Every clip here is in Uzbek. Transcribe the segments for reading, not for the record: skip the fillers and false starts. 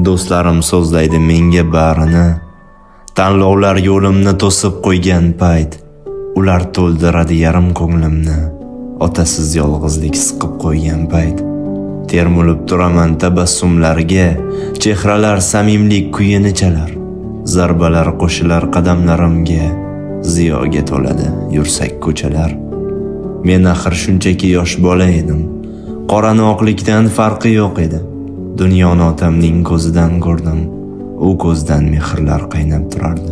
Do'stlarim so'zlaydi menga barini, tanlovlar yo'limni to'sib qo'ygan payt, ular to'ldiradi yarim ko'nglimni, otasiz yolg'izlik siqib qo'ygan payt. Termulib turaman tabassumlarga, chehralar samimlik kuyini chalar, zarbalar qo'shilar qadamlarimga, ziyoga to'ladi yursak ko'chalar. Men axir shunchaki yosh bola edim, qorani oqlikdan farqi yo'q edi. Dunyoni otamning ko'zidan ko'rdim, u ko'zdan mehrlar qaynab turardi.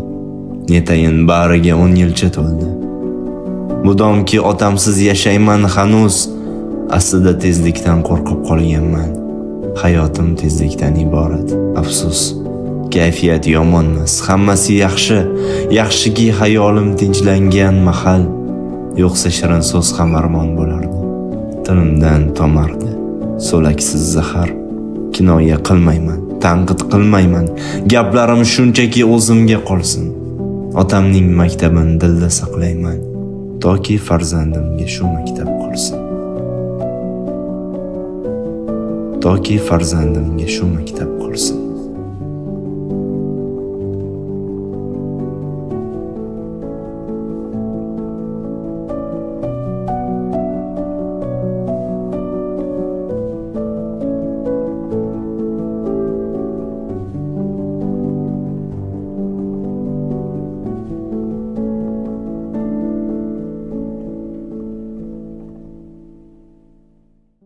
Netayin bariga 10 yilcha to'ldi. Mudomki otamsiz yashayman hanuz, aslida tezlikdan qo'rqib qolganman. Hayotim tezlikdan iborat, afsus. Kayfiyat yomonmas, hammasi yaxshi. Yaxshiki hayolim tinchlangan mahal, yo'qsa shirin so'z ham armon bo'lardi. Tilimdan tomardi so'laksiz zahar. Kinoya qilmayman, tanqid qilmayman. Gaplarim shunchaki o'zimga qolsin. Otamning maktabini dilda saqlayman, toki farzandimga shu maktab qolsin. Toki farzandimga shu maktab qolsin.